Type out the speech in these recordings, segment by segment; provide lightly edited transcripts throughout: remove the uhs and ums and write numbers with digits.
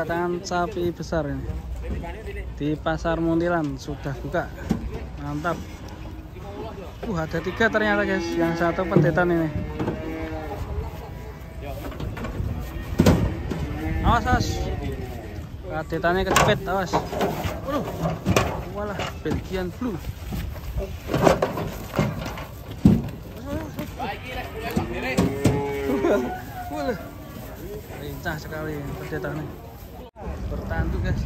kedatangan sapi besar ini di Pasar Muntilan sudah buka, mantap. Ada 3 ternyata guys, yang satu pendetan ini. Awas awas, pendetannya kecepet, awas. Walah, Belgian Blue. Walah, lincah sekali pendetannya. Bertantu guys.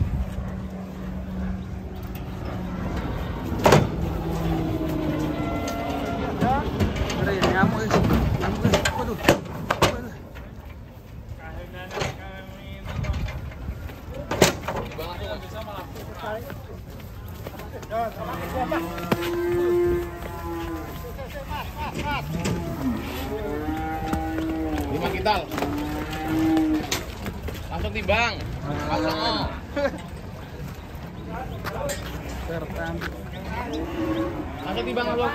Nyamuk guys, waduh. Lima kintal. Langsung timbang. Bertantu. Langsung timbang langsung.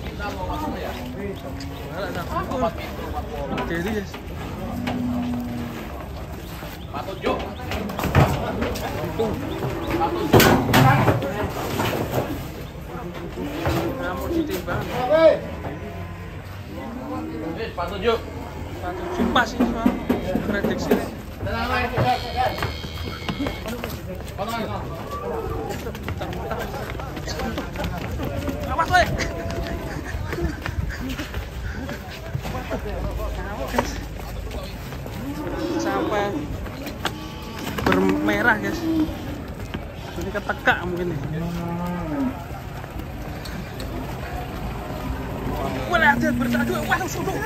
Kita mau masuk ya. Jadi guys. Patujuk. Kamu ditimbang. Patujuk. Pas sih soal prediksi. Awas weh. Sampai bermerah guys. Ini ketekak mungkin nih. Wah, lihat bertadu. Wah, sundulan.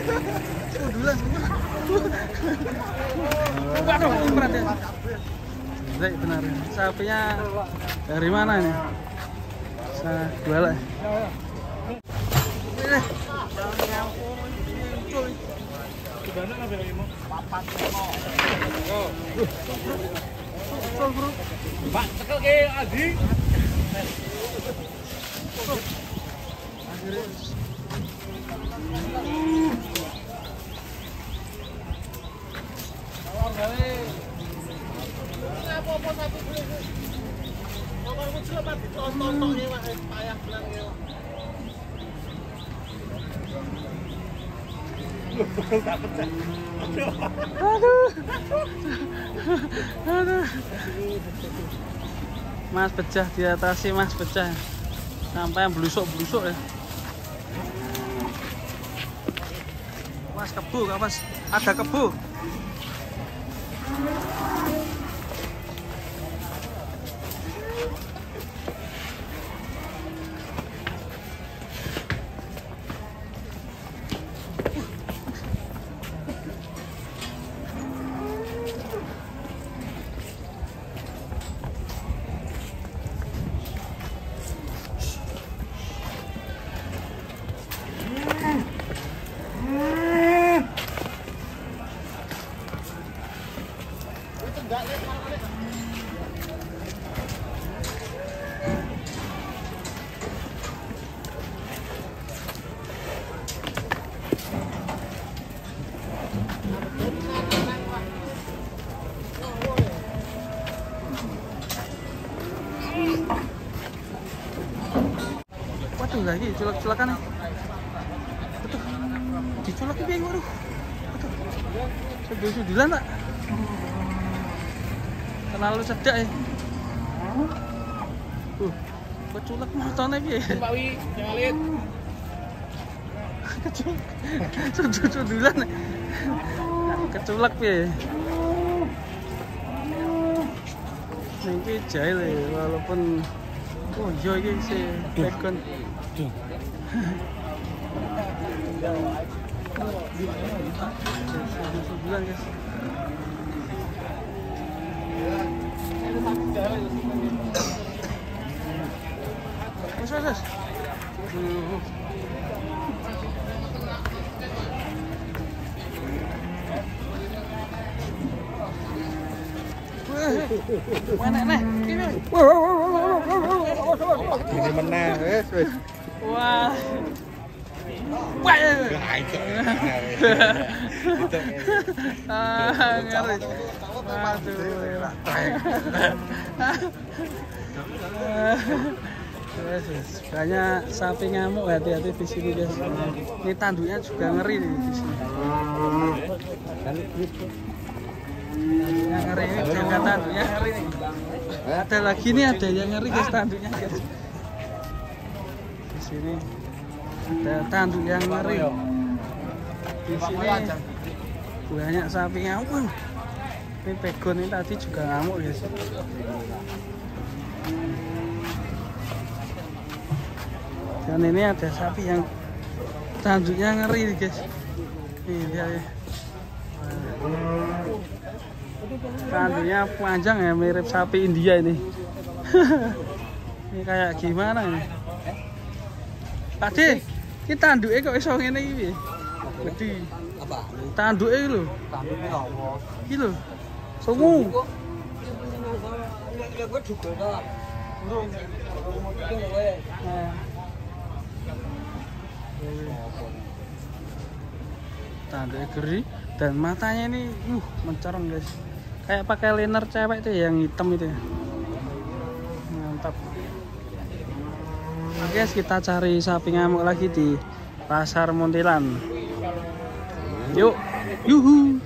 Waduh, berat ya. Baik, benar. Sapinya dari mana ini? Saya jual lah. Ini. Pak, cekel ke Adi. Apa-apa satu beli. Nomor muncul apa ditonton-tontonnya Pak, payah bilang ya. Aduh. Mas pecah di atas sih, Mas pecah. Sampai blusuk-blusuk ya. Mas kebu, Mas. Ada kebu. Waduh, lagi culak-culakan nih. Betul. Diculak piye waduh. Betul. Sedul-sedulan tak? Terlalu sedak ya. Keculak motone piye? Pak Wi, nyalit. Sedul-sedulan. Keculak piye? Ini jahil ya, walaupun iya ini sih bacon. Sebulan guys. Mas. Mana nih? Ini menang wis. Wah. Wah. itu. Ngeri. Aduh. Banyak sapi ngamuk, hati-hati di sini guys. Ini tanduknya juga ngeri nih di sini. Tanduknya ngeri ini, jaga tanduknya ngeri nih. Ada lagi nih, ada yang ngeri guys tanduknya guys. Di sini ada tanduk yang ngeri. Di sini banyak sapi ngamuk. Ini pegon ini tadi juga ngamuk guys. Dan ini ada sapi yang tanduknya ngeri guys. Ini dia ya. Tanduknya panjang ya, mirip sapi India ini. Ini kayak gimana ini? Pak De, ini tanduknya kok iso ngene iki? Gede. Apa? Tanduknya iki lho. Tanduknya apa? Iki lho. Sungu. Ya gue juga dah. Burung. Tanduknya geri dan matanya ini mencorong guys. Kayak pakai liner cewek tuh yang hitam itu ya. Mantap. Oke guys, kita cari sapi ngamuk lagi di Pasar Muntilan. Yuk. Yuhu.